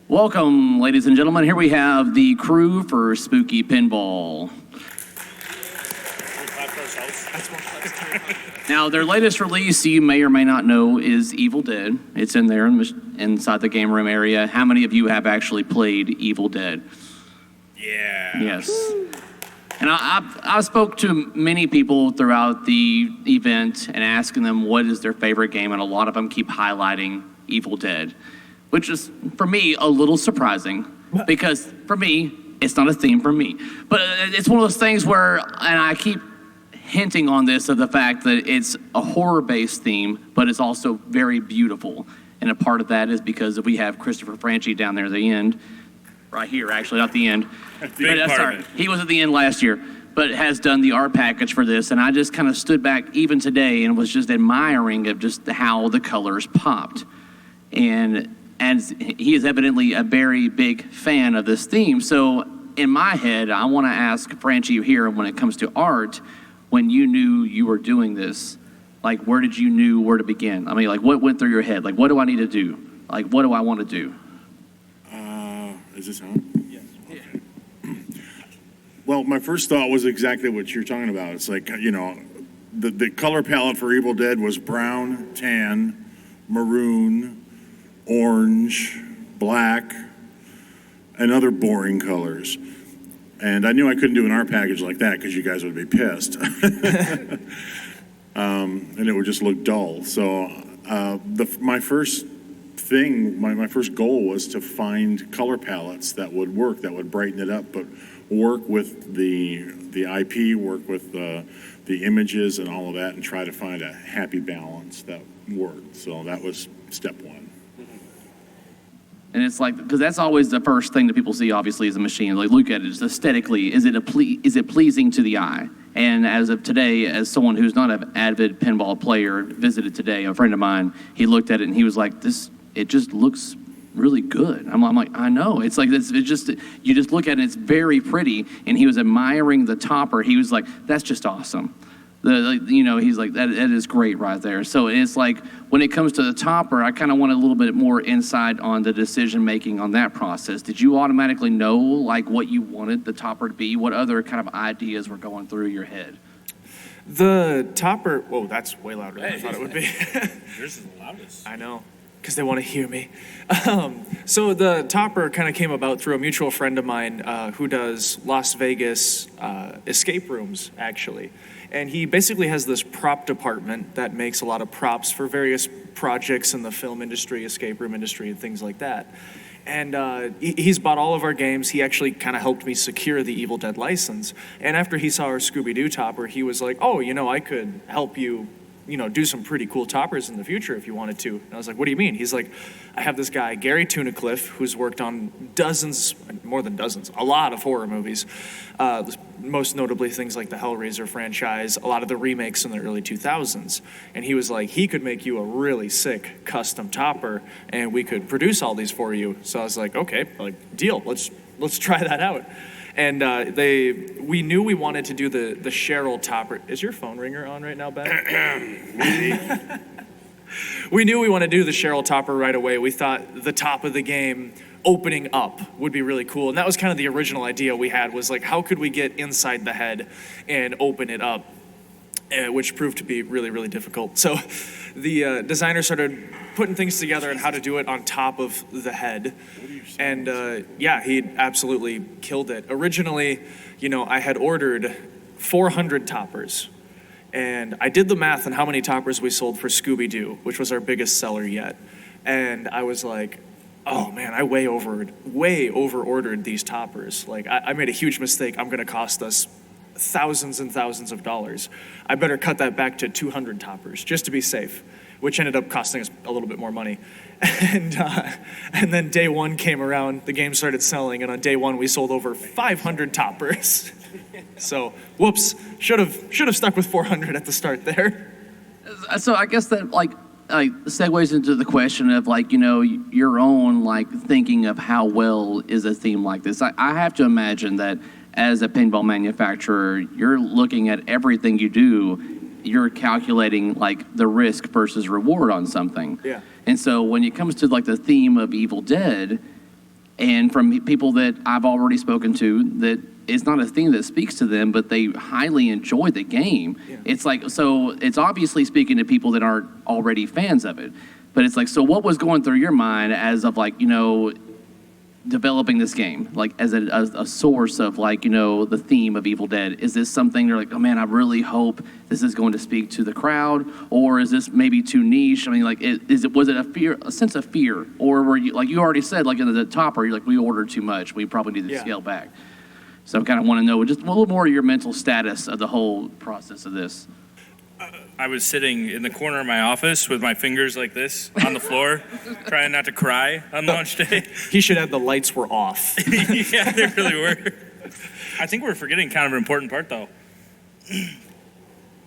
Welcome, ladies and gentlemen. Here we have the crew for Spooky Pinball. Now, their latest release, you may or may not know, is Evil Dead. It's in there inside the game room area. How many of you have actually played Evil Dead? Yeah. Yes. And I spoke to many people throughout the event and asking them what is their favorite game, and a lot of them keep highlighting Evil Dead, which is, for me, a little surprising, because for me, it's not a theme for me. But it's one of those things where, and I keep hinting on this, of the fact that it's a horror-based theme, but it's also very beautiful. And a part of that is because we have Christopher Franchi down there at the end, right here, actually, not the end. Sorry, he was at the end last year, but has done the art package for this. And I just kind of stood back even today and was just admiring of just how the colors popped. And he is evidently a very big fan of this theme. So in my head, I want to ask Franchi here, when it comes to art, when you knew you were doing this, like, where did you knew where to begin? I mean, like, what went through your head? Like, what do I need to do? Like, what do I want to do? Is this on? Yes. Okay. Well, my first thought was exactly what you're talking about. It's like, you know, the color palette for Evil Dead was brown, tan, maroon, orange, black, and other boring colors. And I knew I couldn't do an art package like that because you guys would be pissed. And it would just look dull. So my first thing, my first goal was to find color palettes that would work, that would brighten it up, but work with the IP, work with the images and all of that, and try to find a happy balance that worked. So that was step one. And it's like, because that's always the first thing that people see, obviously, is a machine. Like, look at it, just aesthetically, is it pleasing to the eye? And as of today, as someone who's not an avid pinball player, visited today, a friend of mine, he looked at it and he was like, it just looks really good. I'm like, I know. It's like, it's just, you just look at it, it's very pretty. And he was admiring the topper. He was like, that's just awesome. He's like, that is great right there. So it's like, when it comes to the topper, I kind of want a little bit more insight on the decision making on that process. Did you automatically know like what you wanted the topper to be? What other kind of ideas were going through your head? The topper, whoa, that's way louder than I thought it would be. Yours is the loudest. I know, because they want to hear me. So the topper kind of came about through a mutual friend of mine who does Las Vegas escape rooms, actually. And he basically has this prop department that makes a lot of props for various projects in the film industry, escape room industry, and things like that. And he's bought all of our games. He actually kind of helped me secure the Evil Dead license. And after he saw our Scooby-Doo topper, he was like, oh, I could help you, do some pretty cool toppers in the future if you wanted to. And I was like, what do you mean? He's like, I have this guy, Cary, who's worked on more than dozens, a lot of horror movies. Most notably things like the Hellraiser franchise, a lot of the remakes in the early 2000s. And he was like, he could make you a really sick custom topper and we could produce all these for you. So I was like, okay, deal, let's try that out. And we knew we wanted to do the Cheryl topper. Is your phone ringer on right now, Ben? We knew we wanted to do the Cheryl topper right away. We thought the top of the game opening up would be really cool. And that was kind of the original idea we had, was like, how could we get inside the head and open it up? Which proved to be really, really difficult. So the designer started putting things together and how to do it on top of the head. And he absolutely killed it. Originally, I had ordered 400 toppers. And I did the math on how many toppers we sold for Scooby-Doo, which was our biggest seller yet. And I was like, oh man, I way over ordered these toppers. Like, I made a huge mistake. I'm gonna cost us thousands and thousands of dollars. I better cut that back to 200 toppers just to be safe, which ended up costing us a little bit more money. And then day one came around, the game started selling, and on day one we sold over 500 toppers. So, whoops, should have stuck with 400 at the start there. So I guess that segues into the question of your own thinking of how well is a theme like this. I have to imagine that as a pinball manufacturer, you're looking at everything you do, you're calculating the risk versus reward on something. Yeah. And so when it comes to the theme of Evil Dead, And from people that I've already spoken to, that it's not a thing that speaks to them, but they highly enjoy the game. Yeah. It's like, so it's obviously speaking to people that aren't already fans of it. But it's like, so what was going through your mind as of like, developing this game, like as a source of like, the theme of Evil Dead? Is this something you're like, oh man, I really hope this is going to speak to the crowd, or is this maybe too niche? I mean, like, was it a sense of fear, or were you, like you already said, like in the topper, you're like, we ordered too much, we probably need to scale back. So I kind of want to know just a little more of your mental status of the whole process of this. I was sitting in the corner of my office with my fingers like this on the floor, trying not to cry on launch day. He should have the lights were off. Yeah, they really were. I think we're forgetting kind of an important part, though.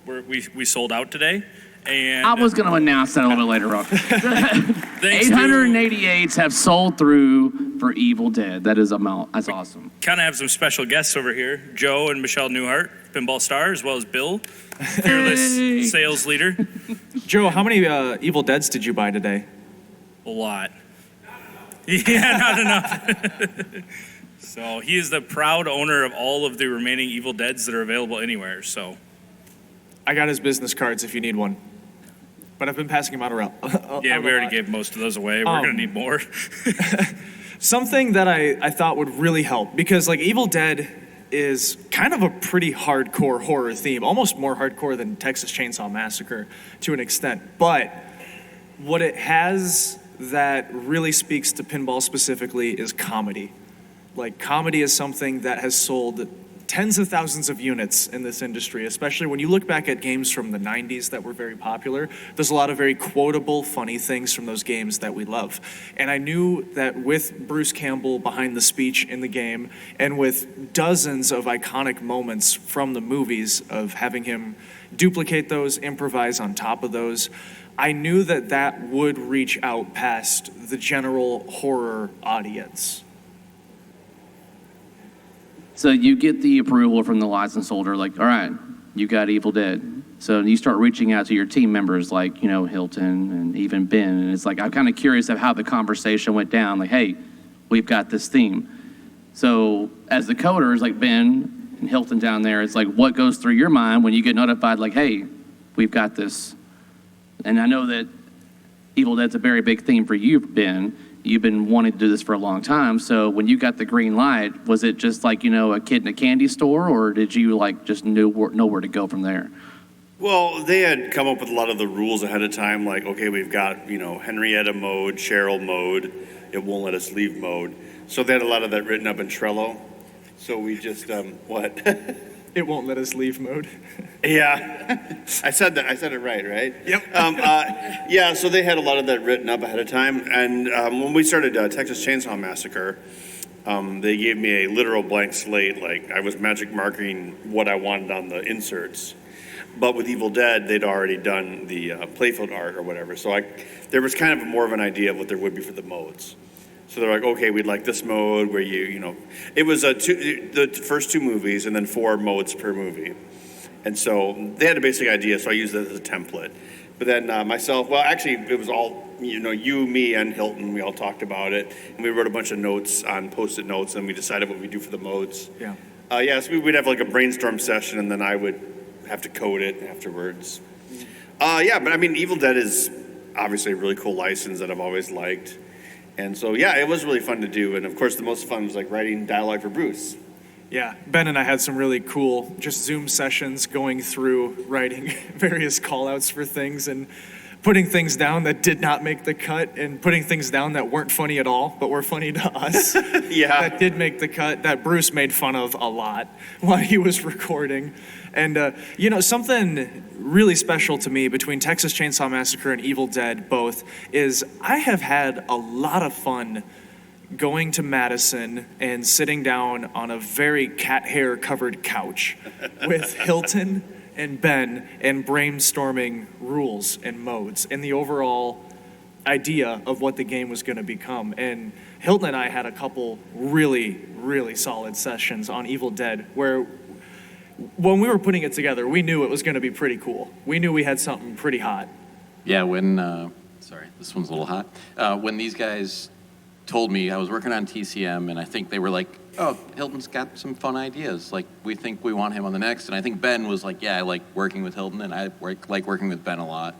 We sold out today, and I was going to announce that a little bit later on. thanks 888s have sold through for Evil Dead. That's awesome. kind of have some special guests over here, Joe and Michelle Newhart, pinball star, as well as Bill, fearless sales leader. Joe, how many Evil Deads did you buy today? A lot. Yeah, not enough. So he is the proud owner of all of the remaining Evil Deads that are available anywhere. So I got his business cards if you need one. But I've been passing them out around. yeah, we already gave most of those away. We're going to need more. Something that I thought would really help, because like Evil Dead is kind of a pretty hardcore horror theme, almost more hardcore than Texas Chainsaw Massacre to an extent. But what it has that really speaks to pinball specifically is comedy. Like, comedy is something that has sold tens of thousands of units in this industry, especially when you look back at games from the 90s that were very popular. There's a lot of very quotable, funny things from those games that we love. And I knew that with Bruce Campbell behind the speech in the game, and with dozens of iconic moments from the movies of having him duplicate those, improvise on top of those, I knew that that would reach out past the general horror audience. So you get the approval from the license holder, like, all right, you got Evil Dead. So you start reaching out to your team members, like, Hilton and even Ben. And it's like, I'm kind of curious of how the conversation went down. Like, hey, we've got this theme. So as the coders, like Ben and Hilton down there, it's like, what goes through your mind when you get notified, like, hey, we've got this? And I know that Evil Dead's a very big theme for you, Ben. You've been wanting to do this for a long time. So when you got the green light, was it just like, a kid in a candy store, or did you like just know where to go from there? Well, they had come up with a lot of the rules ahead of time, like, okay, we've got, Henrietta mode, Cheryl mode, it won't let us leave mode. So they had a lot of that written up in Trello. So we just, what? It won't let us leave mode. Yeah, I said it right? Yep. Yeah, so they had a lot of that written up ahead of time. And when we started Texas Chainsaw Massacre, they gave me a literal blank slate. Like, I was magic marking what I wanted on the inserts. But with Evil Dead, they'd already done the playfield art or whatever. So there was kind of more of an idea of what there would be for the modes. So they're like, okay, we'd like this mode where it was the first two movies and then 4 modes per movie. And so they had a basic idea, so I used it as a template. But then myself, well, actually, it was all, you, me, and Hilton, we all talked about it. And we wrote a bunch of notes on Post-it notes, and we decided what we do for the modes. Yeah. So we'd have like a brainstorm session, and then I would have to code it afterwards. But I mean, Evil Dead is obviously a really cool license that I've always liked. And so, yeah, it was really fun to do. And of course, the most fun was like writing dialogue for Bruce. Yeah, Ben and I had some really cool just Zoom sessions going through writing various call-outs for things and putting things down that did not make the cut and putting things down that weren't funny at all, but were funny to us. Yeah. That did make the cut, that Bruce made fun of a lot while he was recording. And, something really special to me between Texas Chainsaw Massacre and Evil Dead both is I have had a lot of fun going to Madison and sitting down on a very cat hair covered couch with Hilton and Ben and brainstorming rules and modes and the overall idea of what the game was going to become. And Hilton and I had a couple really, really solid sessions on Evil Dead where when we were putting it together, we knew it was going to be pretty cool. We knew we had something pretty hot. Yeah, sorry, this one's a little hot. When these guys told me I was working on TCM, and I think they were like, "Oh, Hilton's got some fun ideas. Like, we think we want him on the next." And I think Ben was like, "Yeah, I like working with Hilton, and I like working with Ben a lot."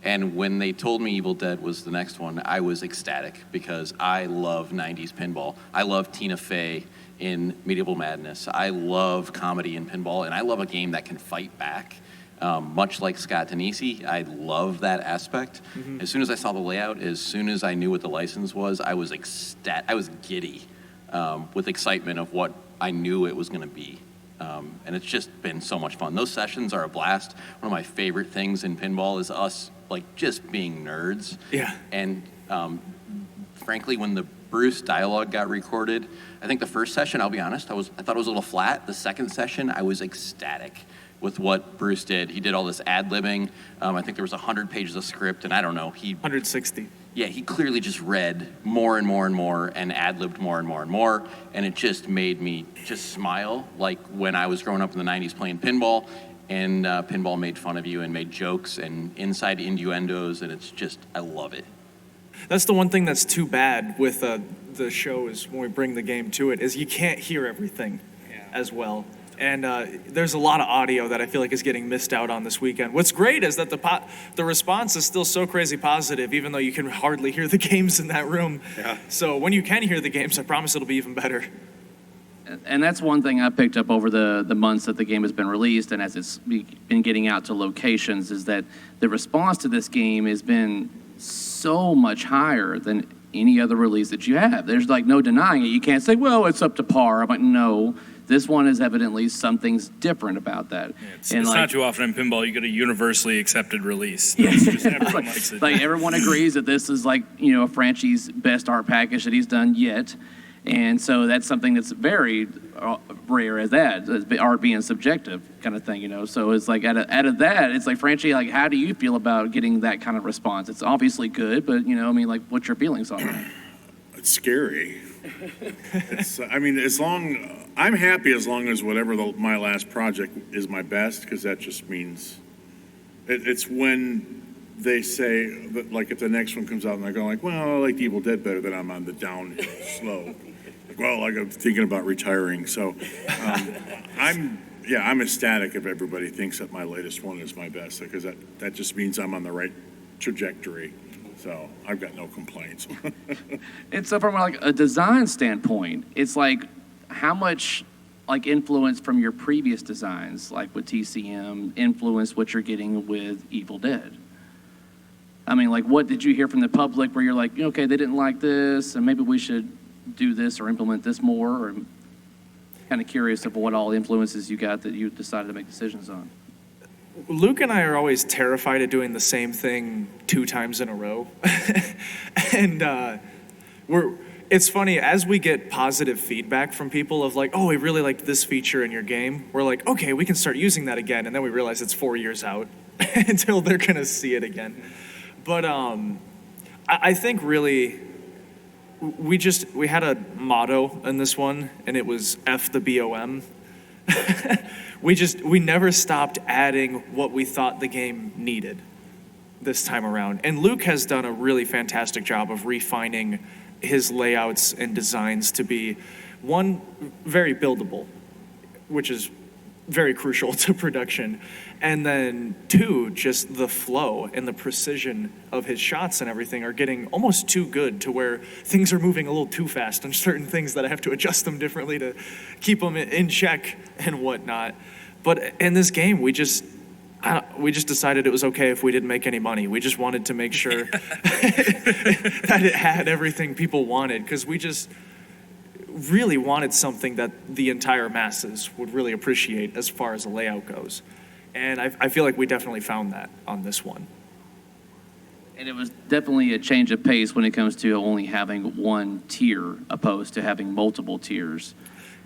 And when they told me Evil Dead was the next one, I was ecstatic because I love 90s pinball. I love Tina Fey in Medieval Madness. I love comedy in pinball, and I love a game that can fight back. Much like Scott Danesi, I love that aspect. As soon as I saw the layout, as soon as I knew what the license was, I was I was giddy with excitement of what I knew it was going to be. And it's just been so much fun. Those sessions are a blast. One of my favorite things in pinball is us like just being nerds. Yeah. And frankly, when the Bruce dialogue got recorded, I think the first session, I'll be honest, I thought it was a little flat. The second session, I was ecstatic with what Bruce did. He did all this ad-libbing. I think there was 100 pages of script, and I don't know, 160. yeah, he clearly just read more and more and more and ad-libbed more and more and more, and it just made me just smile like when I was growing up in the 90s playing pinball, and pinball made fun of you and made jokes and inside innuendos, and it's just, I love it. That's the one thing that's too bad with the show is when we bring the game to it, is you can't hear everything as well. And there's a lot of audio that I feel like is getting missed out on this weekend. What's great is that the response is still so crazy positive, even though you can hardly hear the games in that room. Yeah. So when you can hear the games, I promise it'll be even better. And that's one thing I picked up over the months that the game has been released, and as it's been getting out to locations, is that the response to this game has been so much higher than any other release that you have. There's like no denying it. You can't say, well, it's up to par. I'm like, no. This one is evidently something's different about that. Yeah, it's not too often in pinball you get a universally accepted release. Yeah. Just everyone likes it. Like everyone agrees that this is like, Franchi's best art package that he's done yet. And so that's something that's very rare as that, as art being subjective kind of thing, So it's like out of that, it's like, Franchi, like, how do you feel about getting that kind of response? It's obviously good, but, what's your feelings on that? It's scary. I'm happy as long as whatever my last project is my best, because that just means it's when they say that, like, if the next one comes out and I go like, well, I like Evil Dead better, then I'm on the downhill slope. Like I'm thinking about retiring. So I'm ecstatic if everybody thinks that my latest one is my best, because that just means I'm on the right trajectory. So I've got no complaints. And so from like a design standpoint, it's like how much like influence from your previous designs, like with TCM, influence what you're getting with Evil Dead? I mean, like what did you hear from the public where you're like, okay, they didn't like this, and maybe we should do this or implement this more? Or kind of curious of what all influences you got that you decided to make decisions on. Luke and I are always terrified of doing the same thing 2 times in a row. And it's funny, as we get positive feedback from people of like, oh, we really liked this feature in your game, we're like, okay, we can start using that again. And then we realize it's 4 years out until they're going to see it again. But I think really we had a motto in this one, and it was F the BOM. We never stopped adding what we thought the game needed this time around. And Luke has done a really fantastic job of refining his layouts and designs to be, one, very buildable, which is very crucial to production. And then 2, just the flow and the precision of his shots and everything are getting almost too good to where things are moving a little too fast on certain things that I have to adjust them differently to keep them in check and whatnot. But in this game, we just decided it was okay if we didn't make any money. We just wanted to make sure that it had everything people wanted, because we just really wanted something that the entire masses would really appreciate as far as the layout goes. And I feel like we definitely found that on this one. And it was definitely a change of pace when it comes to only having one tier opposed to having multiple tiers.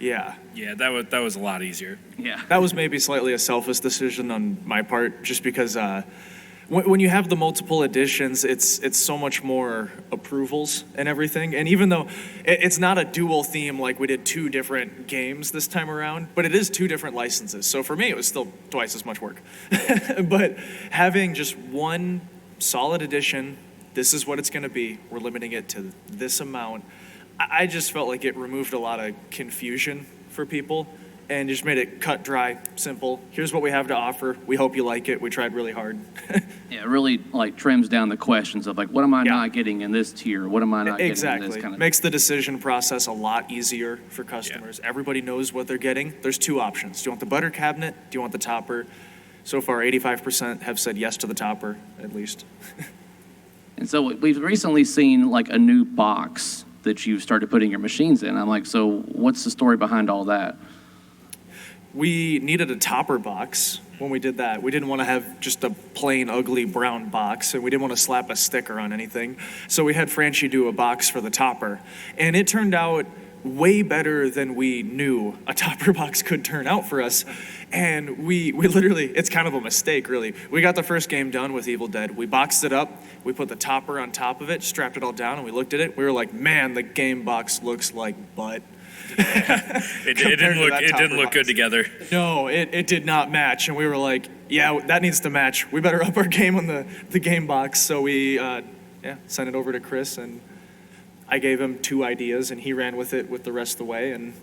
Yeah. Yeah, that was a lot easier. Yeah. That was maybe slightly a selfish decision on my part, just because when you have the multiple editions, it's so much more approvals and everything. And even though it's not a dual theme like we did 2 different games this time around, but it is 2 different licenses. So for me, it was still twice as much work. But having just one solid edition this is what it's going to be. We're limiting it to this amount. I just felt like it removed a lot of confusion for people and just made it cut, dry, simple. Here's what we have to offer. We hope you like it. We tried really hard. Yeah, it really like trims down the questions of like, what am I Yeah. not getting in this tier? What am I not getting in Exactly. this kind of Makes the decision process a lot easier for customers. Everybody knows what they're getting. There's two options. Do you want the butter cabinet? Do you want the topper? So far, 85% have said yes to the topper, at least. And so we've recently seen like a new box that you've started putting your machines in. I'm like, so what's the story behind all that? We needed a topper box when we did that. We didn't want to have just a plain, ugly brown box, and we didn't want to slap a sticker on anything. So we had Franchi do a box for the topper. And it turned out way better than we knew a topper box could turn out for us. And we literally, it's kind of a mistake, really. We got the first game done with Evil Dead. We boxed it up. We put the topper on top of it, strapped it all down, and we looked at it. We were like, man, the game box looks like butt. It didn't look good together. No, it did not match. And we were like, yeah, that needs to match. We better up our game on the game box. So we sent it over to Chris, and I gave him 2 ideas, and he ran with it with the rest of the way. And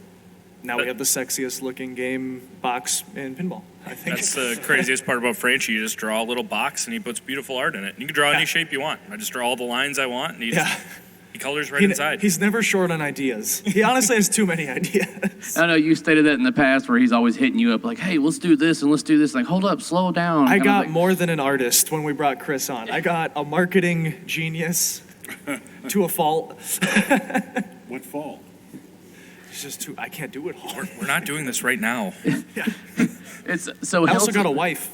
now we have the sexiest looking game box in pinball, I think. That's the craziest part about Franchi. You just draw a little box and he puts beautiful art in it. You can draw any shape you want. I just draw all the lines I want and he colors right inside. He's never short on ideas. He honestly has too many ideas. I know you stated that in the past where he's always hitting you up like, hey, let's do this and let's do this. Like, hold up, slow down. I And I'm got like, more than an artist when we brought Chris on. I got a marketing genius to a fault. What fault? It's just too, I can't do it all. We're not doing this right now. It's so I also Hilton, got a wife.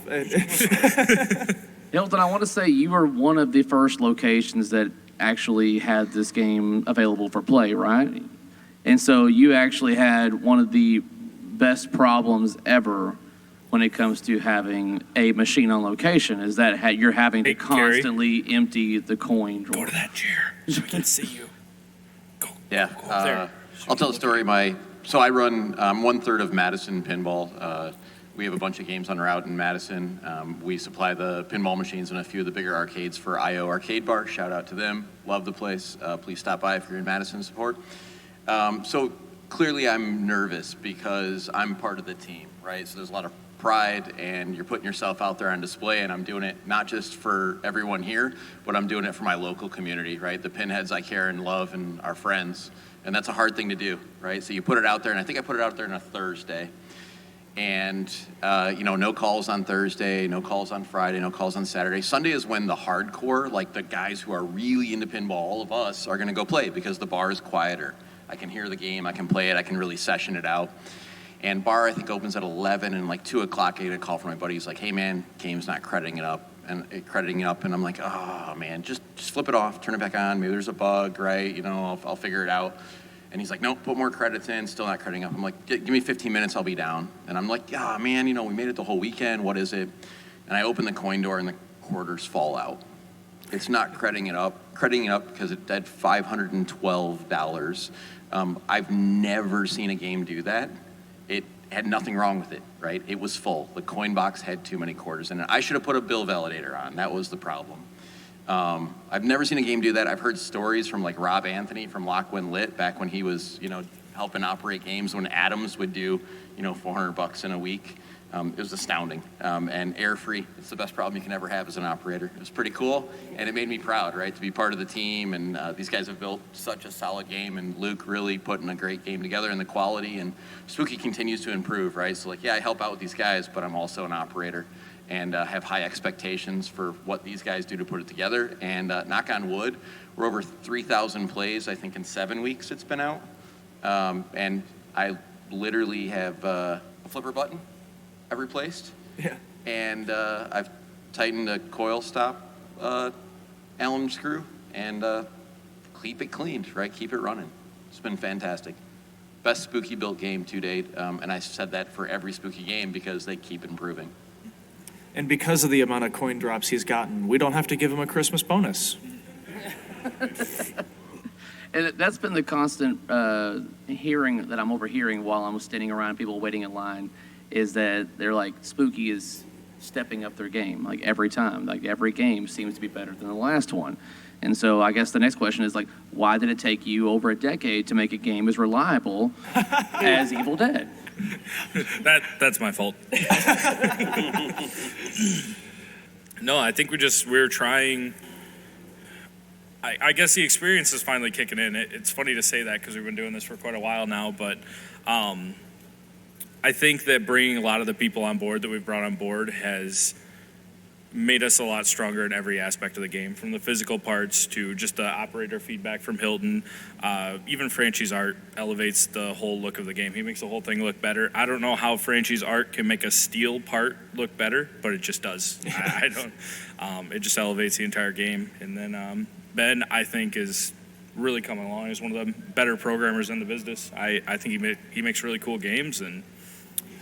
Hilton, I want to say you were one of the first locations that actually had this game available for play, right? And so you actually had one of the best problems ever when it comes to having a machine on location is that you're having to Hey, Cary. constantly empty the coin drawer. Go to that chair so we can see you. Go. Yeah, Go up there. I'll tell the story. So I run 1/3 of Madison Pinball. We have a bunch of games on route in Madison. We supply the pinball machines in a few of the bigger arcades for IO Arcade Bar. Shout out to them. Love the place. Please stop by if you're in Madison to support. So clearly I'm nervous because I'm part of the team, right? So there's a lot of pride and you're putting yourself out there on display, and I'm doing it not just for everyone here, but I'm doing it for my local community, right? The pinheads I care and love and our friends. And that's a hard thing to do, right? So you put it out there, and I think I put it out there on a Thursday. And, no calls on Thursday, no calls on Friday, no calls on Saturday. Sunday is when the hardcore, like the guys who are really into pinball, all of us, are going to go play because the bar is quieter. I can hear the game, I can play it, I can really session it out. And bar, I think, opens at 11, and like 2 o'clock, I get a call from my buddy. He's like, hey, man, game's not crediting it up. And I'm like, oh, man, just flip it off, turn it back on. Maybe there's a bug, right? I'll figure it out. And he's like, nope, put more credits in, still not crediting up. I'm like, give me 15 minutes, I'll be down. And I'm like, yeah, man, we made it the whole weekend. What is it? And I open the coin door and the quarters fall out. It's not crediting it up because it had $512. I've never seen a game do that. It had nothing wrong with it, right? It was full. The coin box had too many quarters in it. I should have put a bill validator on. That was the problem. I've never seen a game do that. I've heard stories from like Rob Anthony from Lockwood Lit back when he was, helping operate games when Adams would do, $400 in a week. It was astounding. And air free, it's the best problem you can ever have as an operator. It was pretty cool, and it made me proud, right, to be part of the team. And these guys have built such a solid game, and Luke really putting a great game together, and the quality. And Spooky continues to improve, right? So I help out with these guys, but I'm also an operator. And have high expectations for what these guys do to put it together. And knock on wood, we're over 3,000 plays, I think, in 7 weeks it's been out. And I literally have a flipper button I've replaced. Yeah. And I've tightened a coil stop Allen screw and keep it cleaned, right? Keep it running. It's been fantastic. Best Spooky built game to date. And I said that for every Spooky game because they keep improving. And because of the amount of coin drops he's gotten, we don't have to give him a Christmas bonus. And that's been the constant hearing that I'm overhearing while I'm standing around people waiting in line is that they're like, Spooky is stepping up their game, like every time. Like every game seems to be better than the last one. And so I guess the next question is like, why did it take you over a decade to make a game as reliable as Evil Dead? That's my fault. No, I think we're trying. I guess the experience is finally kicking in. It's funny to say that because we've been doing this for quite a while now, but I think that bringing a lot of the people on board that we've brought on board has made us a lot stronger in every aspect of the game, from the physical parts to just the operator feedback from Hilton. Even Franchi's art elevates the whole look of the game. He makes the whole thing look better. I don't know how Franchi's art can make a steel part look better, but it just does. I don't. It just elevates the entire game. And then Ben, I think, is really coming along. He's one of the better programmers in the business. I think he makes really cool games, and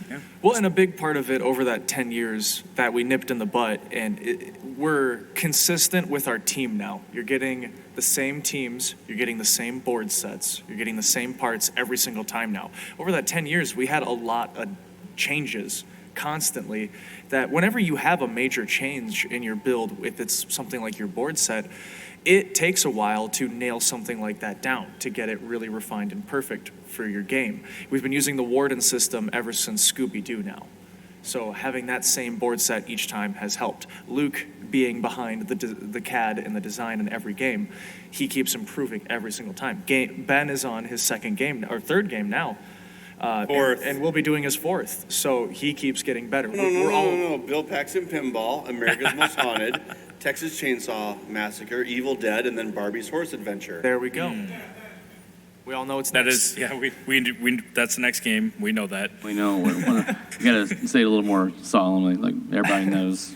yeah. Well, and a big part of it over that 10 years that we nipped in the butt, and we're consistent with our team now. You're getting the same teams, you're getting the same board sets, you're getting the same parts every single time now. Over that 10 years, we had a lot of changes constantly, that whenever you have a major change in your build, if it's something like your board set, it takes a while to nail something like that down, to get it really refined and perfect for your game. We've been using the Warden system ever since Scooby-Doo now. So having that same board set each time has helped. Luke being behind the CAD and the design in every game, he keeps improving every single time. Ben is on his third game now. Fourth. And we'll be doing his fourth. So he keeps getting better. No. Bill Paxton Pinball, America's Most Haunted, Texas Chainsaw Massacre, Evil Dead, and then Barbie's Horse Adventure. There we go. We all know it's that next. is, yeah, we that's the next game. We know that. We know. We got to say it a little more solemnly, like everybody knows.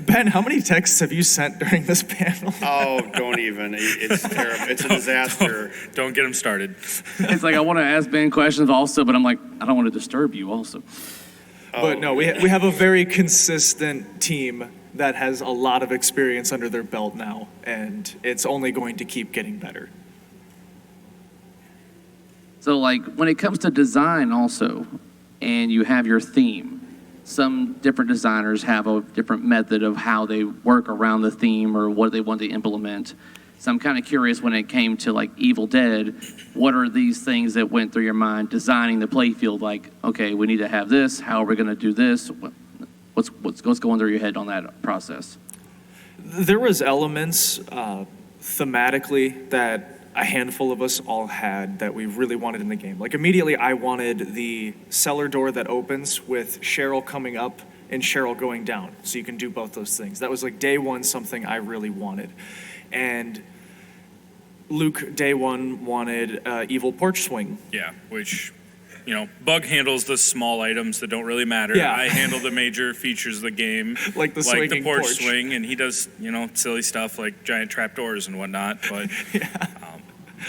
Ben, how many texts have you sent during this panel? Oh, don't even. It's terrible. It's a disaster. Don't get him started. It's like I want to ask Ben questions also, but I'm like, I don't want to disturb you also. But no, we have a very consistent team that has a lot of experience under their belt now, and it's only going to keep getting better. So, like, when it comes to design also, and you have your theme, some different designers have a different method of how they work around the theme or what they want to implement. So I'm kind of curious when it came to, like, Evil Dead, what are these things that went through your mind designing the playfield? Like, okay, we need to have this. How are we going to do this? What's going through your head on that process? There was elements thematically that a handful of us all had that we really wanted in the game. Like immediately I wanted the cellar door that opens with Cheryl coming up and Cheryl going down. So you can do both those things. That was like day one, something I really wanted. And Luke, day one, wanted evil porch swing. Yeah, which, Bug handles the small items that don't really matter. Yeah. I handle the major features of the game. Like the swinging porch porch. swing, and he does, silly stuff like giant trapdoors and whatnot. But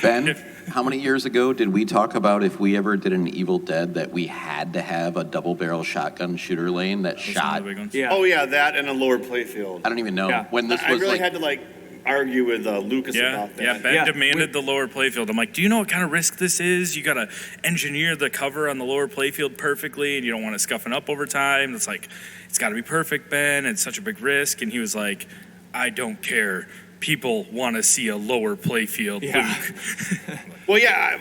Ben, how many years ago did we talk about if we ever did an Evil Dead that we had to have a double barrel shotgun shooter lane that those are shot? the big ones. Yeah. Oh, yeah, that and a lower playfield. I don't even know Yeah. when this I was really like. had to, argue with Lucas about that. Yeah, Ben Yeah, demanded the lower playfield. I'm like, do you know what kind of risk this is? You got to engineer the cover on the lower playfield perfectly, and you don't want it scuffing up over time. It's like, it's got to be perfect, Ben. It's such a big risk. And he was like, I don't care. People want to see a lower playfield, Yeah. Luke. Well, yeah,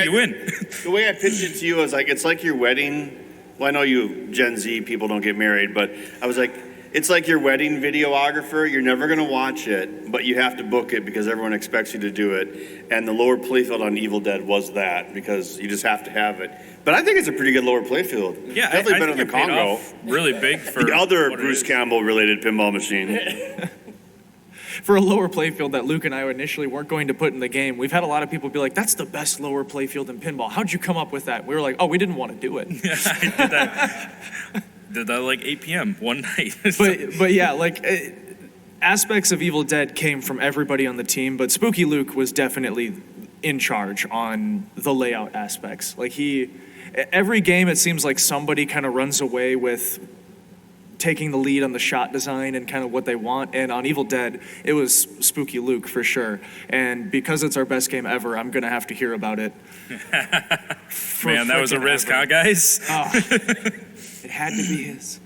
You win. The way I pitched it to you was like, it's like your wedding. Well, I know you Gen Z people don't get married, but I was like, it's like your wedding videographer. You're never going to watch it, but you have to book it because everyone expects you to do it. And the lower playfield on Evil Dead was that because you just have to have it. But I think it's a pretty good lower playfield. Yeah, Definitely I better think than it paid Congo. off really big for The other what it Bruce is. Campbell related pinball machine. For a lower playfield that Luke and I initially weren't going to put in the game, we've had a lot of people be like, that's the best lower playfield in pinball. How'd you come up with that? We were like, oh, we didn't want to do it. Did that like 8 p.m. one night. But yeah, aspects of Evil Dead came from everybody on the team, but Spooky Luke was definitely in charge on the layout aspects. Every game it seems like somebody kind of runs away with taking the lead on the shot design and kind of what they want. And on Evil Dead, it was Spooky Luke for sure. And because it's our best game ever, I'm going to have to hear about it. Man, that was a risk, huh, guys? Oh, it had to be his.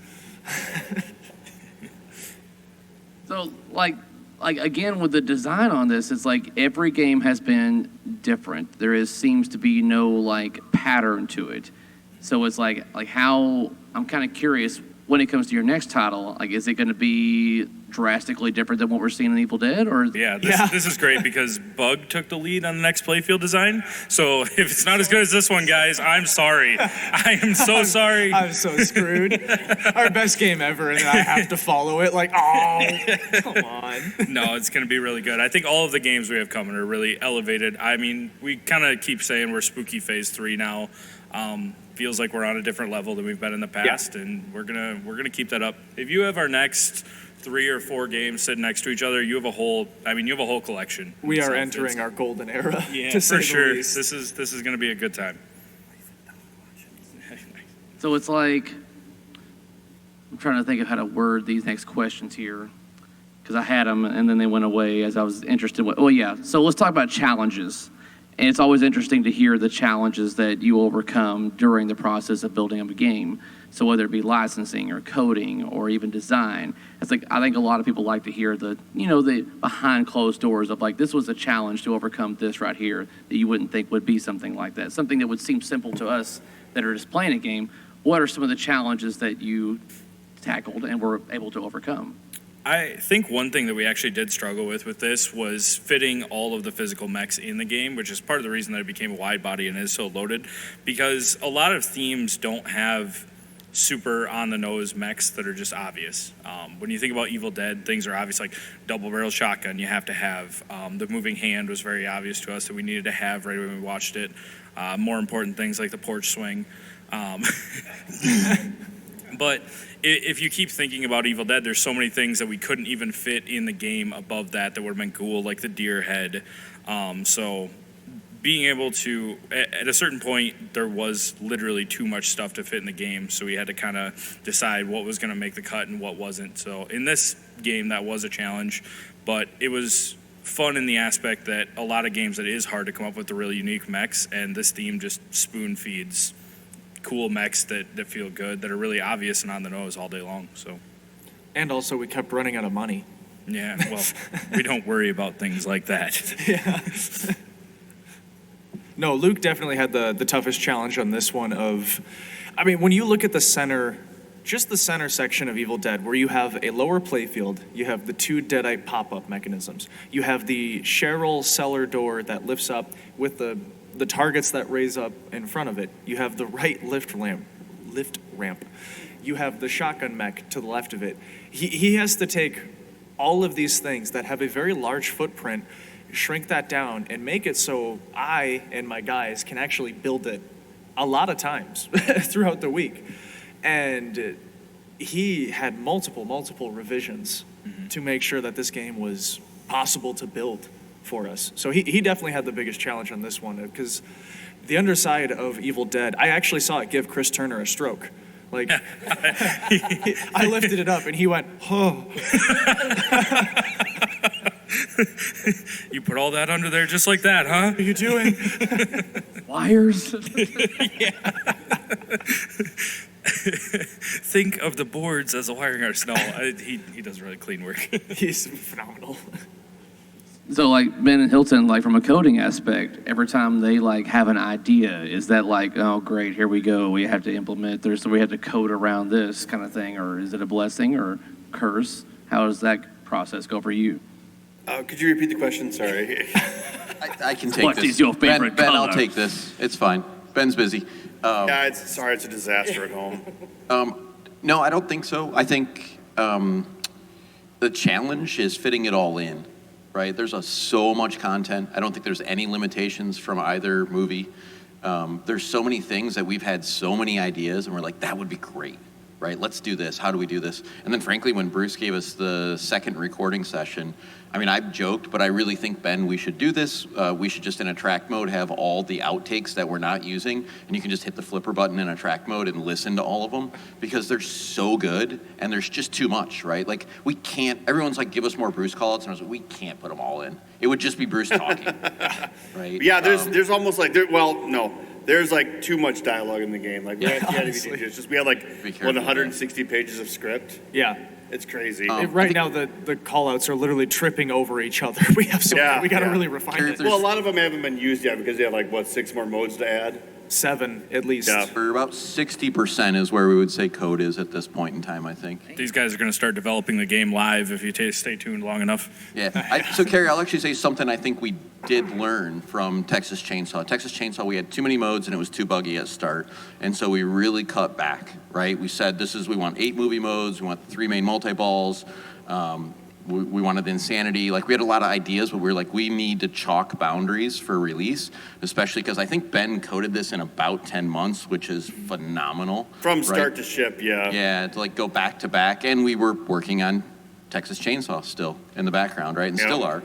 So, like again with the design on this, it's like every game has been different. Seems to be no like pattern to it. So it's like how I'm kind of curious when it comes to your next title. Like, is it going to be drastically different than what we're seeing in Evil Dead? Or This is great because Bug took the lead on the next playfield design. So if it's not as good as this one, guys, I'm sorry. I am so sorry. I'm so screwed. Our best game ever, and then I have to follow it. Like, oh, come on. No, it's going to be really good. I think all of the games we have coming are really elevated. I mean, we kind of keep saying we're Spooky Phase 3 now. Feels like we're on a different level than we've been in the past, and we're gonna keep that up. If you have our next 3 or 4 games sitting next to each other, you have a whole collection. We are So entering our golden era. Yeah, to say for the sure. least. This is gonna be a good time. so it's like I'm trying to think of how to word these next questions here because I had them and then they went away as I was interested. Well, yeah. So let's talk about challenges. And it's always interesting to hear the challenges that you overcome during the process of building up a game. So whether it be licensing or coding or even design, it's like I think a lot of people like to hear the behind closed doors of like this was a challenge to overcome this right here that you wouldn't think would be something like that. Something that would seem simple to us that are just playing a game. What are some of the challenges that you tackled and were able to overcome? I think one thing that we actually did struggle with this was fitting all of the physical mechs in the game, which is part of the reason that it became a wide body and is so loaded, because a lot of themes don't have super on-the-nose mechs that are just obvious. When you think about Evil Dead, things are obvious, like double-barrel shotgun you have to have. The moving hand was very obvious to us that we needed to have right when we watched it. More important things like the porch swing. But if you keep thinking about Evil Dead, there's so many things that we couldn't even fit in the game above that would have been cool, like the deer head. So being able to, at a certain point, there was literally too much stuff to fit in the game, so we had to kind of decide what was going to make the cut and what wasn't. So in this game, that was a challenge, but it was fun in the aspect that a lot of games it is hard to come up with the really unique mechs, and this theme just spoon feeds cool mechs that feel good, that are really obvious and on the nose all day long. So, And also, we kept running out of money. yeah, well, we don't worry about things like that. Yeah. No, Luke definitely had the toughest challenge on this one when you look at the center, just the center section of Evil Dead, where you have a lower playfield, you have the 2 deadite pop-up mechanisms, you have the Cheryl cellar door that lifts up with the targets that raise up in front of it, you have the right lift ramp, you have the shotgun mech to the left of it. He has to take all of these things that have a very large footprint, shrink that down, and make it so I and my guys can actually build it a lot of times throughout the week. And he had multiple revisions to make sure that this game was possible to build for us. So he definitely had the biggest challenge on this one, because the underside of Evil Dead, I actually saw it give Chris Turner a stroke. Like, I lifted it up and he went, oh. You put all that under there just like that, huh? What are you doing? Wires? Think of the boards as a wiring artist. No, he does really clean work. He's phenomenal. So like Ben and Hilton, like from a coding aspect, every time they like have an idea, is that like, oh great, here we go, we have to implement this, so we have to code around this kind of thing, or is it a blessing or curse? How does that process go for you? Could you repeat the question? Sorry. I can take What this. is your favorite Ben, I'll color? take this. It's fine. Ben's busy. Yeah, it's a disaster at home. No, I don't think so. I think the challenge is fitting it all in, right? There's so much content. I don't think there's any limitations from either movie. There's so many things that we've had so many ideas, and we're like, that would be great, right? Let's do this. How do we do this? And then frankly, when Bruce gave us the second recording session, I mean, I've joked, but I really think, Ben, we should do this. We should just in a track mode have all the outtakes that we're not using, and you can just hit the flipper button in a track mode and listen to all of them, because they're so good, and there's just too much, right? Like, we can't, everyone's like, give us more Bruce call-outs, and I was like, we can't put them all in. It would just be Bruce talking, right? Yeah, there's almost like, there's like too much dialogue in the game. Like, we had to be, it's just, we had like, Be careful, 160 pages of script. Yeah. It's crazy. Right now, the call-outs are literally tripping over each other. We have so Yeah, many. We got to yeah. really refine it. Well, a lot of them haven't been used yet because they have 6 more modes to add. 7 at least. Yeah. For about 60% is where we would say code is at this point in time, I think. These guys are going to start developing the game live if you stay tuned long enough. Yeah. So, Cary, I'll actually say something I think we did learn from Texas Chainsaw. Texas Chainsaw, we had too many modes and it was too buggy at start. And so we really cut back, right? We said, we want 8 movie modes, we want 3 main multi-balls, we wanted insanity. We had a lot of ideas, but we were like, we need to chalk boundaries for release, especially because I think Ben coded this in about 10 months, which is phenomenal. From start to ship, yeah. Yeah, to go back to back. And we were working on Texas Chainsaw still in the background, right? And still are.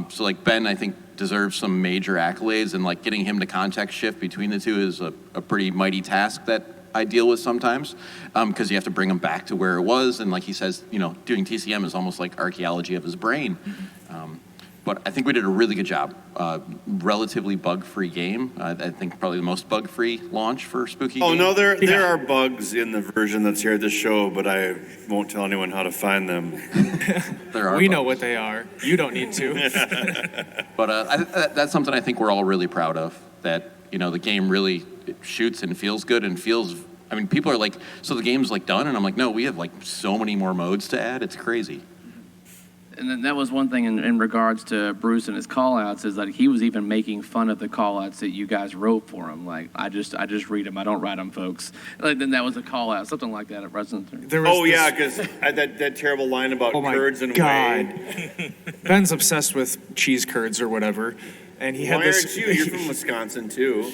So Ben, I think, deserves some major accolades, and getting him to context shift between the two is a pretty mighty task that I deal with sometimes, because you have to bring him back to where it was. And like he says, doing TCM is almost like archaeology of his brain. But I think we did a really good job. Relatively bug-free game. I think probably the most bug-free launch for Spooky Oh, game. no, there are bugs in the version that's here at the show, but I won't tell anyone how to find them. There are We know bugs. what they are. You don't need to. But that's something I think we're all really proud of, that, the game really shoots and feels good and feels, people are like, so the game's done? And I'm like, no, we have so many more modes to add. It's crazy. And then that was one thing in regards to Bruce and his call-outs, is he was even making fun of the call-outs that you guys wrote for him. I just read them. I don't write them, folks. Then that was a call-out, something like that at Resident Evil. Oh, yeah, because that terrible line about Oh my curds and God. whey. Ben's obsessed with cheese curds or whatever. And he had Why this. aren't you? You're from Wisconsin, too.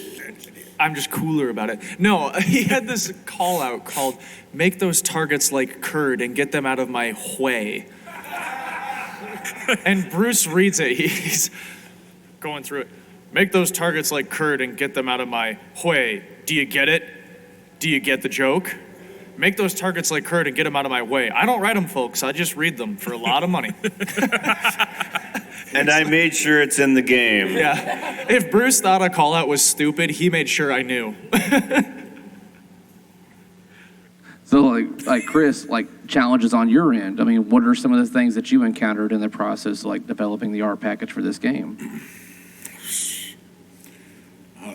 I'm just cooler about it. No, he had this call out called "Make those targets like curd and get them out of my whey." And Bruce reads it. He's going through it. Make those targets like curd and get them out of my whey. Do you get it? Do you get the joke? Make those targets like curd and get them out of my way. I don't write them, folks. I just read them for a lot of money. And I made sure it's in the game. Yeah. If Bruce thought a call out was stupid, he made sure I knew. So Chris, challenges on your end. What are some of the things that you encountered in the process, developing the art package for this game?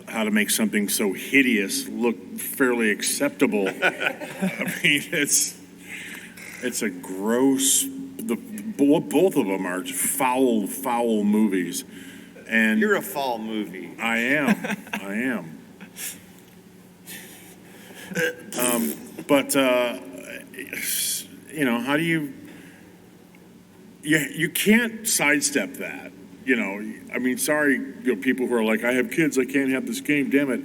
How to make something so hideous look fairly acceptable. It's a gross. Both of them are foul movies, and You're a fall movie. I am. But how do you can't sidestep that. Sorry, people who are like, I have kids, I can't have this game, damn it.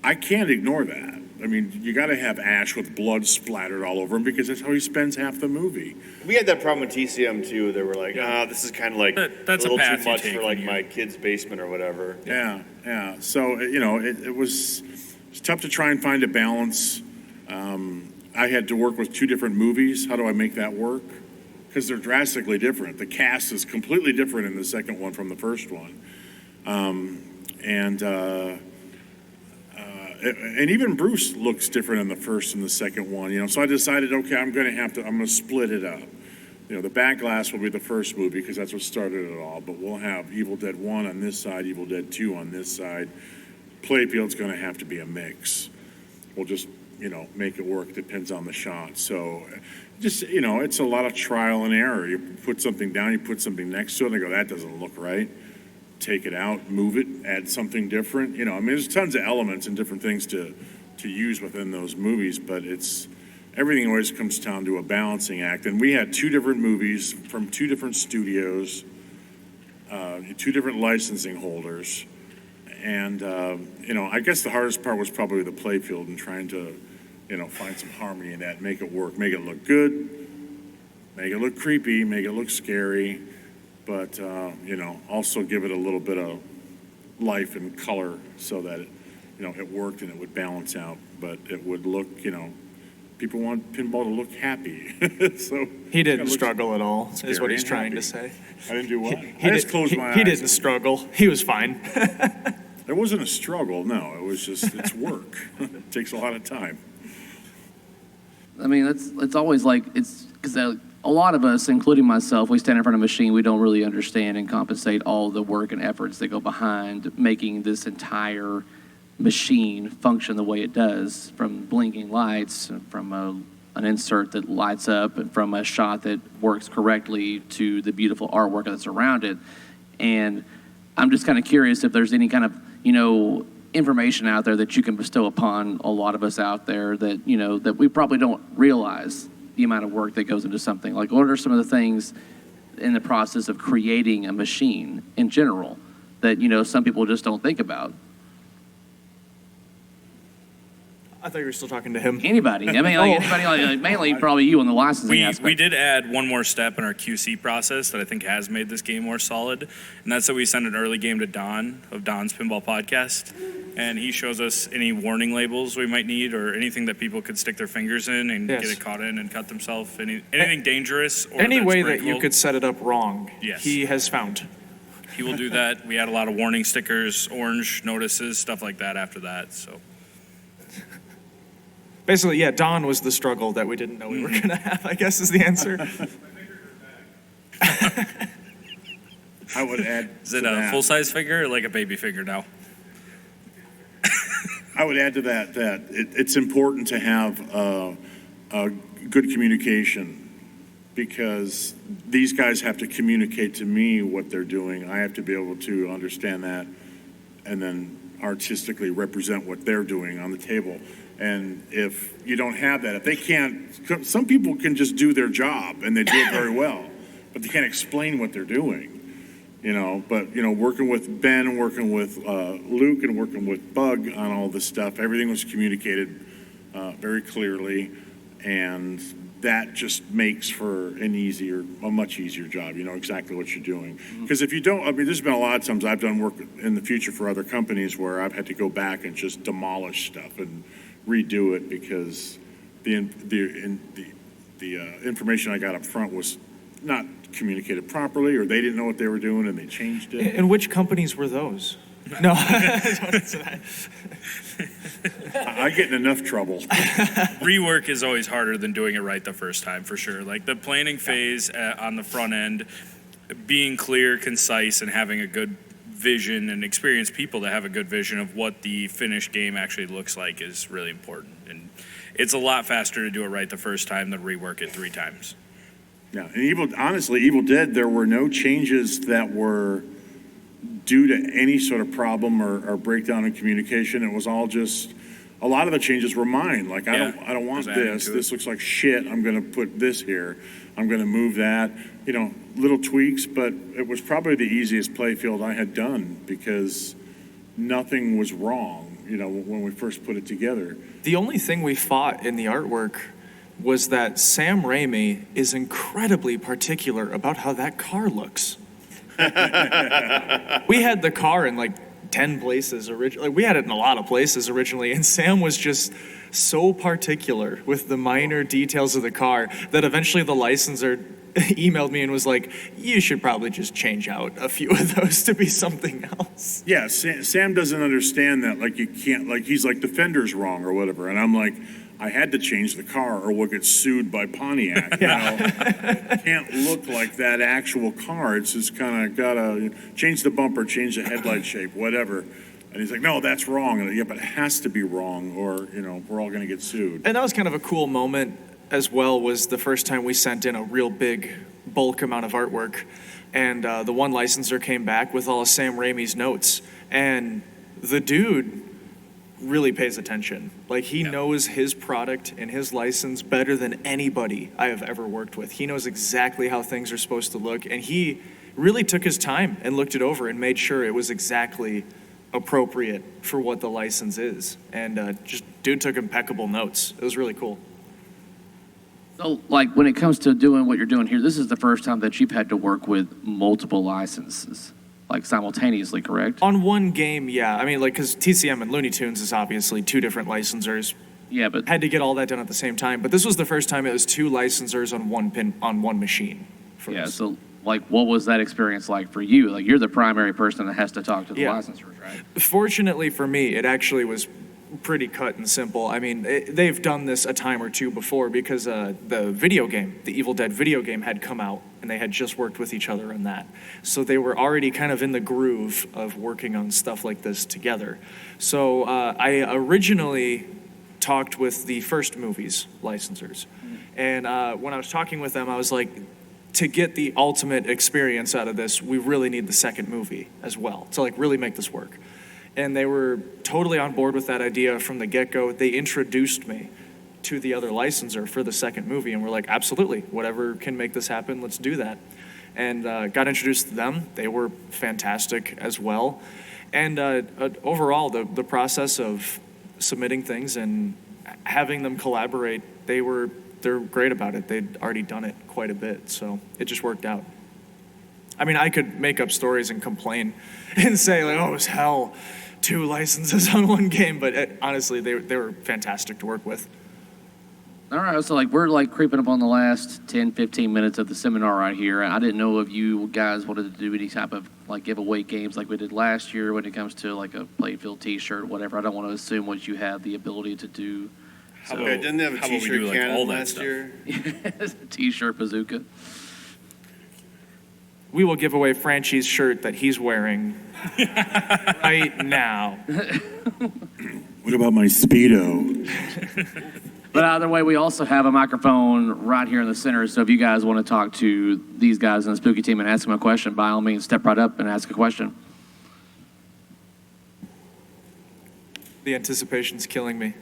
I can't ignore that. You got to have Ash with blood splattered all over him, because that's how he spends half the movie. We had that problem with TCM, too. They were like, this is kind of That's a a little path too you much take for when you- my kid's basement or whatever. Yeah. So, it was tough to try and find a balance. I had to work with 2 different movies. How do I make that work? Because they're drastically different. The cast is completely different in the second one from the first one. And even Bruce looks different in the first and the second one, so I decided, okay, I'm going to split it up. The Back Glass will be the first movie because that's what started it all, but we'll have Evil Dead 1 on this side, Evil Dead 2 on this side. Playfield's going to have to be a mix. We'll just, make it work, depends on the shot. So just, it's a lot of trial and error. You put something down, you put something next to it, and they go, that doesn't look right. Take it out, move it, add something different. There's tons of elements and different things to use within those movies, but everything always comes down to a balancing act. And we had 2 different movies from 2 different studios, 2 different licensing holders. And, I guess the hardest part was probably the playfield and trying to, find some harmony in that, make it work, make it look good, make it look creepy, make it look scary. But, also give it a little bit of life and color so that it worked and it would balance out, but it would look, people want pinball to look happy. So He didn't struggle at all, is scary what he's and trying happy. to say. I didn't do what? He I just closed my eyes. He didn't struggle. He was fine. There wasn't a struggle, no. It was just, it's work. It takes a lot of time. It's always it's because a lot of us, including myself, we stand in front of a machine, we don't really understand and compensate all the work and efforts that go behind making this entire machine function the way it does, from blinking lights, from an insert that lights up, and from a shot that works correctly to the beautiful artwork that's around it. And I'm just kind of curious if there's any kind of, information out there that you can bestow upon a lot of us out there that, that we probably don't realize the amount of work that goes into something. Like, what are some of the things in the process of creating a machine in general that, some people just don't think about? I thought you were still talking to him. Anybody. I mean, anybody, mainly probably you on the licensing aspect. We did add one more step in our QC process that I think has made this game more solid, and that's that we send an early game to Don of Don's Pinball Podcast, and he shows us any warning labels we might need or anything that people could stick their fingers in and get it caught in and cut themselves, anything dangerous. Or any that's way that breakable. you could set it up wrong, Yes. he has found. He will do that. We add a lot of warning stickers, orange notices, stuff like that after that, so. Basically, yeah, Don was the struggle that we didn't know we were going to have, I guess is the answer. I would add Is it a full-size figure or like a baby figure now? I would add to that it's important to have a good communication, because these guys have to communicate to me what they're doing. I have to be able to understand that and then artistically represent what they're doing on the table. And if you don't have that, if they can't, some people can just do their job and they do it very well, but they can't explain what they're doing. But working with Ben, working with Luke, and working with Bug on all this stuff, everything was communicated very clearly, and that just makes for a much easier job. You know exactly what you're doing. Because if you don't, there's been a lot of times I've done work in the future for other companies where I've had to go back and just demolish stuff and redo it because the information I got up front was not communicated properly, or they didn't know what they were doing and they changed it. And which companies were those? No, don't answer that. I get in enough trouble. Rework is always harder than doing it right the first time, for sure. Like the planning phase on the front end, being clear, concise, and having a good vision and experienced people to have a good vision of what the finished game actually looks like is really important. And it's a lot faster to do it right the first time than rework it 3 times. Yeah, and Evil Dead, there were no changes that were due to any sort of problem or breakdown in communication. It was all just, a lot of the changes were mine. Like, I don't want this. This looks like shit. I'm going to put this here. I'm going to move that. Little tweaks, but it was probably the easiest playfield I had done because nothing was wrong, when we first put it together. The only thing we fought in the artwork was that Sam Raimi is incredibly particular about how that car looks. We had the car in 10 places originally. We had it in a lot of places originally, and Sam was just so particular with the minor details of the car that eventually the licensor emailed me and was like, you should probably just change out a few of those to be something else. Yeah, Sam doesn't understand that, you can't, he's like, the fender's wrong or whatever, and I'm like, I had to change the car or we'll get sued by Pontiac. It can't look like that actual car. It's just kind of got to change the bumper, change the headlight shape, whatever. And he's like, no, that's wrong. And yeah, but it has to be wrong or, we're all going to get sued. And that was kind of a cool moment as well, was the first time we sent in a real big bulk amount of artwork. And the one licensor came back with all of Sam Raimi's notes. And the dude really pays attention. He knows his product and his license better than anybody I have ever worked with. He knows exactly how things are supposed to look, and he really took his time and looked it over and made sure it was exactly appropriate for what the license is. And dude took impeccable notes. It was really cool. So, when it comes to doing what you're doing here, this is the first time that you've had to work with multiple licenses. Simultaneously, correct? On one game, yeah. Because TCM and Looney Tunes is obviously 2 different licensors. Yeah, but Had to get all that done at the same time. But this was the first time it was 2 licensors on one machine. So what was that experience like for you? You're the primary person that has to talk to the licensors, right? Fortunately for me, it actually was pretty cut and simple. I mean, they've done this a time or two before because the video game, the Evil Dead video game, had come out, and they had just worked with each other on that. So they were already kind of in the groove of working on stuff like this together. So I originally talked with the first movie's licensors. And when I was talking with them, I was like, to get the ultimate experience out of this, we really need the second movie as well to like really make this work. And they were totally on board with that idea from the get-go. They introduced me to the other licensor for the second movie, and we're like, absolutely, whatever can make this happen, let's do that. And got introduced to them. They were fantastic as well. And overall, the process of submitting things and having them collaborate, they're great about it. They'd already done it quite a bit, so it just worked out. I mean, I could make up stories and complain and say, like, oh, it was hell, 2 licenses on one game, but honestly, they were fantastic to work with. All right, so like we're like creeping up on the last 10, 15 minutes of the seminar right here. I didn't know if you guys wanted to do any type of like giveaway games like we did last year when it comes to like a Playfield t-shirt, whatever. I don't want to assume what you have the ability to do. How Okay, didn't they have a how about we t-shirt do, like, cannon all that last stuff? year? T-shirt bazooka. We will give away Franchi's shirt that he's wearing right now. What about my Speedo? But either way, we also have a microphone right here in the center. So if you guys want to talk to these guys in the Spooky team and ask them a question, by all means, step right up and ask a question. The anticipation's killing me.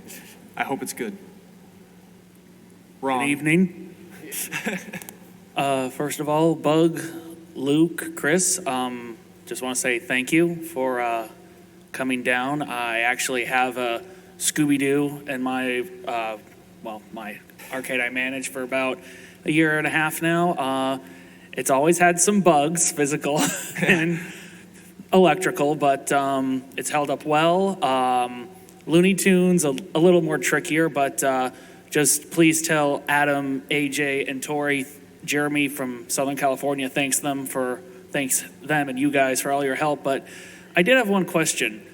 I hope it's good. Good Wrong. evening. First of all, Bug, Luke, Chris, just want to say thank you for coming down. I actually have a Scooby-Doo in my, my arcade I manage for about a year and a half now. It's always had some bugs, physical and electrical, but it's held up well. Looney Tunes, a little more trickier, but just please tell Adam, AJ, and Tori, Jeremy from Southern California, thanks them and you guys for all your help. But I did have one question.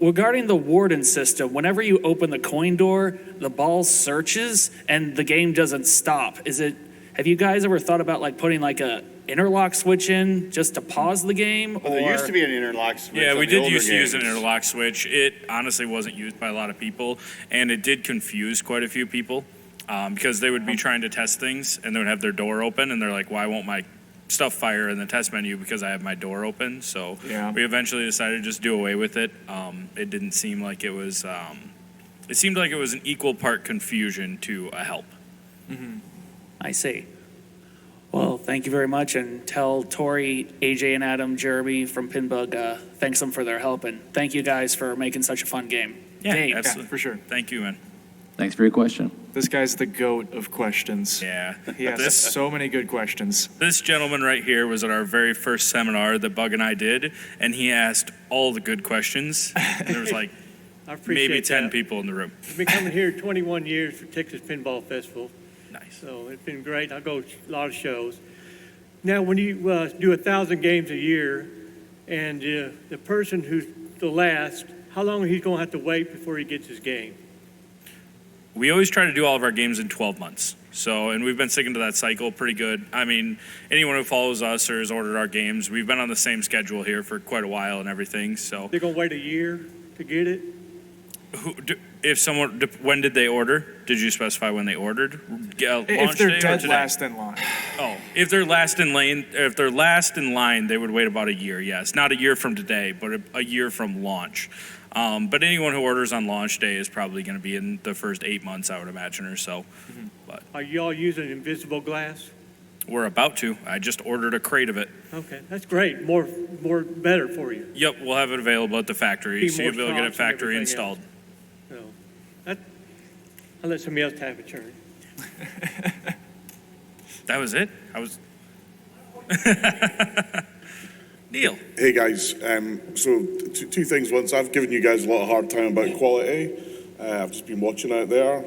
Regarding the warden system, whenever you open the coin door, the ball searches and the game doesn't stop. Have you guys ever thought about like putting like a interlock switch in just to pause the game? Well, there used to be an interlock switch. Yeah, on we the did older used to use an games. interlock switch. It honestly wasn't used by a lot of people, and it did confuse quite a few people because they would be trying to test things, and they would have their door open, and they're like, why won't my stuff fire in the test menu because I have my door open? So Yeah. we eventually decided to just do away with it. It didn't seem like it was, it seemed like it was an equal part confusion to a help. I see. Well, thank you very much, and tell Tori, AJ, and Adam, Jeremy from Pinbug, thanks them for their help, and thank you guys for making such a fun game. Game. absolutely. Yeah, for sure. Thank you, man. Thanks for your question. This guy's the GOAT of questions. Yeah. He has so many good questions. This gentleman right here was at our very first seminar that Bug and I did, and he asked all the good questions. And there was like I appreciate maybe 10 that. people in the room. I've been coming here 21 years for Texas Pinball Festival, Nice. so it's been great. I go to a lot of shows. Now, when you do 1,000 games a year, and the person who's the last, how long he's going to have to wait before he gets his game? We always try to do all of our games in 12 months. So, and we've been sticking to that cycle pretty good. I mean, anyone who follows us or has ordered our games, we've been on the same schedule here for quite a while and everything. So, They're going to wait a year to get it? when did they order? Did you specify when they ordered? Launch If they're day or dead today? last in line. Oh, if they're last in line, they would wait about a year. Yes, not a year from today, but a year from launch. But anyone who orders on launch day is probably going to be in the first 8 months, I would imagine, or so. But Are you all using invisible glass? we're about to. I just ordered a crate of it. Okay, that's great. More better for you. Yep, we'll have it available at the factory, Be so you'll be able to get it more shots and factory everything installed. So, I'll let somebody else have a turn. That was it. Neil. Hey guys, so two things. Once, I've given you guys a lot of hard time about quality. I've just been watching out there.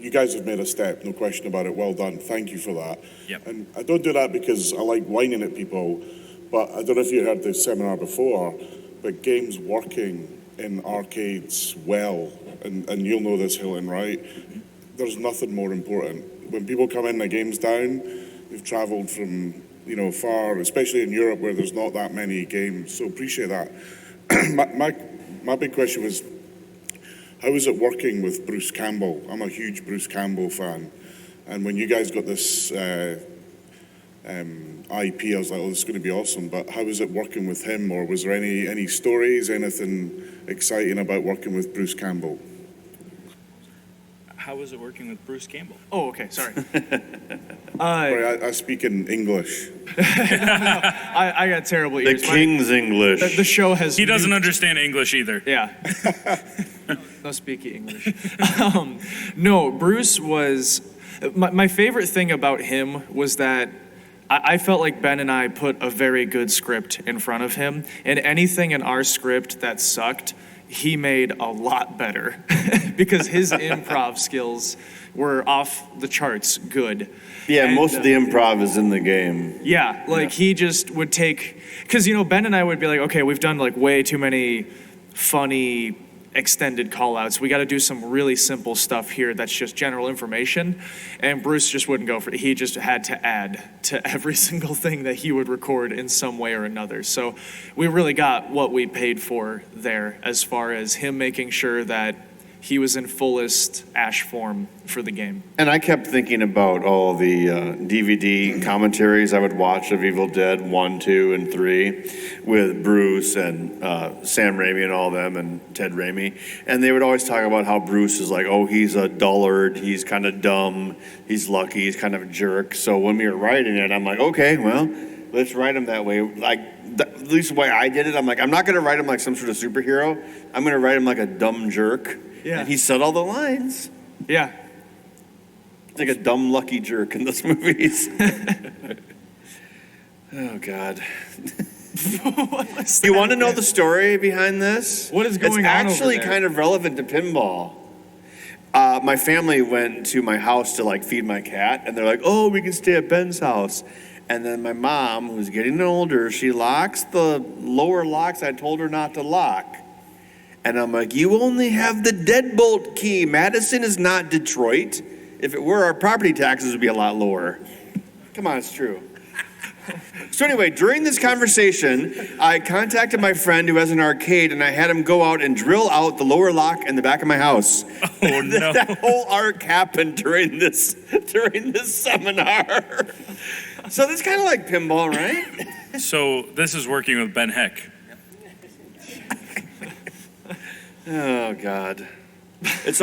You guys have made a step, no question about it. Well done. Thank you for that. Yep. And I don't do that because I like whining at people, but I don't know if you heard the seminar before, but games working in arcades well, and you'll know this, Hilton, right? There's nothing more important. When people come in, the game's down, they've traveled from, far, especially in Europe where there's not that many games, so appreciate that. My big question was, how is it working with Bruce Campbell? I'm a huge Bruce Campbell fan, and when you guys got this IP, I was like, oh, this is going to be awesome, but how is it working with him, or was there any stories, anything exciting about working with Bruce Campbell? How was it working with Bruce Campbell? Oh, okay, sorry. Sorry, I speak in English. I got terrible The ears. King's English. The show has. He doesn't understand English either. Yeah. No speaky English. No, Bruce was. My favorite thing about him was that I felt like Ben and I put a very good script in front of him, and anything in our script that sucked, he made a lot better because his improv skills were off the charts good. Yeah, And, most of the improv is in the game. Yeah, like he just would take, because Ben and I would be like, okay, we've done like way too many funny extended call outs. We got to do some really simple stuff here that's just general information. And Bruce just wouldn't go for it. He just had to add to every single thing that he would record in some way or another. So we really got what we paid for there as far as him making sure that he was in fullest Ash form for the game. And I kept thinking about all the DVD commentaries I would watch of Evil Dead 1, 2, and 3 with Bruce and Sam Raimi and all them and Ted Raimi. And they would always talk about how Bruce is like, oh, he's a dullard, he's kind of dumb, he's lucky, he's kind of a jerk. So when we were writing it, I'm like, okay, well, let's write him that way. Like, at least the way I did it, I'm like, I'm not going to write him like some sort of superhero. I'm going to write him like a dumb jerk. Yeah. And he said all the lines. Yeah. Like a dumb, lucky jerk in those movies. Oh, God. You want to know the story behind this? What is going on It's actually over there? kind of relevant to pinball. My family went to my house to like feed my cat, and they're like, oh, we can stay at Ben's house. And then my mom, who's getting older, she locks the lower locks I told her not to lock. And I'm like, you only have the deadbolt key. Madison is not Detroit. If it were, our property taxes would be a lot lower. Come on, it's true. So anyway, during this conversation, I contacted my friend who has an arcade, and I had him go out and drill out the lower lock in the back of my house. Oh, no. That whole arc happened during this seminar. So this is kind of like pinball, right? So this is working with Ben Heck. Oh, God. It's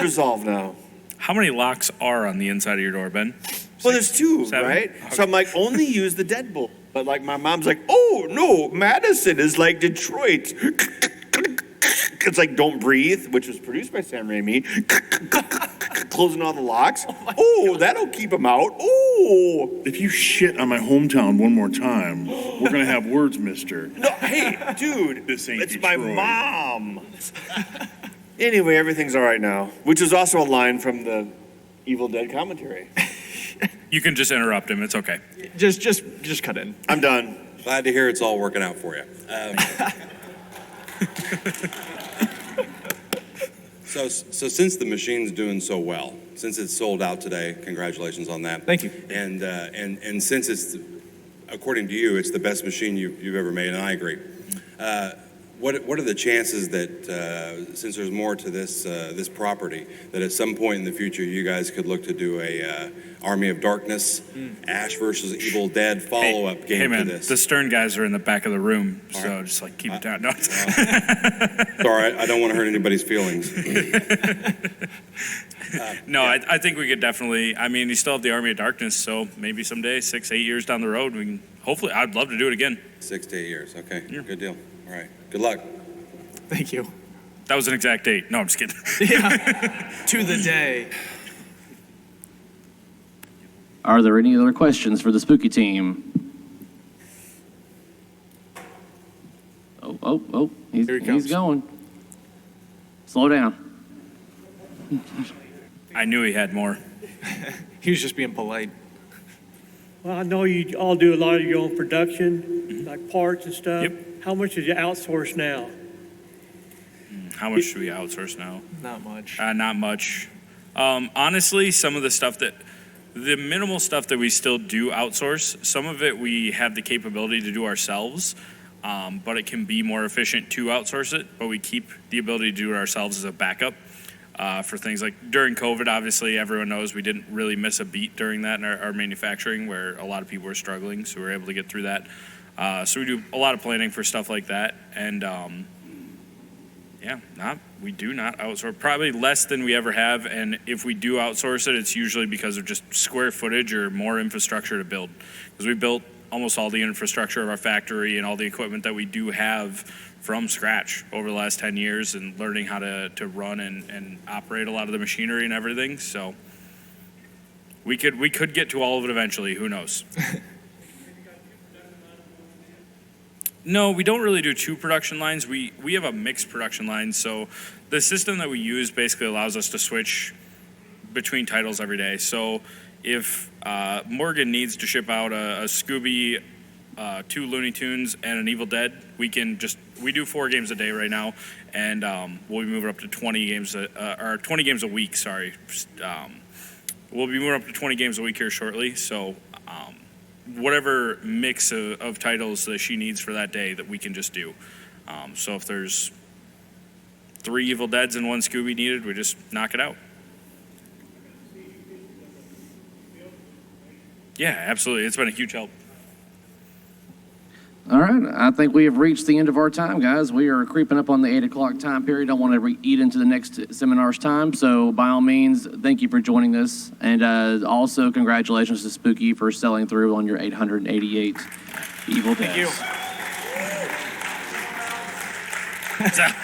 resolved now. How many locks are on the inside of your door, Ben? Well, there's two, 7? right? Okay. So I'm like, only use the deadbolt. But like my mom's like, oh, no, Madison is like Detroit. It's like Don't Breathe, which was produced by Sam Raimi. Closing all the locks. Oh, that'll keep them out. Oh. If you shit on my hometown one more time, we're going to have words, mister. No, hey, dude, This ain't it's my Detroit. mom. Anyway, everything's all right now, which is also a line from the Evil Dead commentary. You can just interrupt him. It's okay. Just cut in. I'm done. Glad to hear it's all working out for you. So since the machine's doing so well, since it's sold out today, congratulations on that. Thank you. And since it's, according to you, it's the best machine you've ever made, and I agree. What are the chances that since there's more to this property, that at some point in the future you guys could look to do a Army of Darkness, Ash versus Evil Dead follow-up game Hey, man, to this? the Stern guys are in the back of the room, All so right. just like keep it down. No. Sorry, I don't want to hurt anybody's feelings. No, I think we could definitely. I mean, you still have the Army of Darkness, so maybe someday, 6, 8 years down the road, we can. Hopefully, I'd love to do it again. 6 to 8 years. Okay, Yeah. good deal. All right, good luck. Thank you. That was an exact date. No, I'm just kidding. Yeah. To the day. Are there any other questions for the spooky team? Oh, Here he comes. he's going. Slow down. I knew he had more. He was just being polite. Well, I know you all do a lot of your own production, like parts and stuff. Yep. How much is you outsource now? How much do we outsource now? Not much. Not much. Honestly, some of the minimal stuff that we still do outsource, some of it we have the capability to do ourselves, but it can be more efficient to outsource it, but we keep the ability to do it ourselves as a backup for things like during COVID. Obviously, everyone knows we didn't really miss a beat during that in our manufacturing where a lot of people were struggling, so we were able to get through that. So we do a lot of planning for stuff like that, and we do not outsource, probably less than we ever have, and if we do outsource it, it's usually because of just square footage or more infrastructure to build, because we built almost all the infrastructure of our factory and all the equipment that we do have from scratch over the last 10 years and learning how to run and operate a lot of the machinery and everything, so we could get to all of it eventually, who knows. No, we don't really do 2 production lines. We have a mixed production line. So the system that we use basically allows us to switch between titles every day. So if Morgan needs to ship out a Scooby, 2 Looney Tunes, and an Evil Dead, we do 4 games a day right now, and we'll be moving up to 20 games, or 20 games a week, sorry. We'll be moving up to 20 games a week here shortly. So whatever mix of titles that she needs for that day that we can just do. So if there's 3 Evil Deads and 1 Scooby needed, we just knock it out. Yeah, absolutely. It's been a huge help. All right, I think we have reached the end of our time, guys. We are creeping up on the 8 o'clock time period. I want to eat into the next seminar's time, so by all means, thank you for joining us. And also, congratulations to Spooky for selling through on your 888 Evil Deads. Thank you.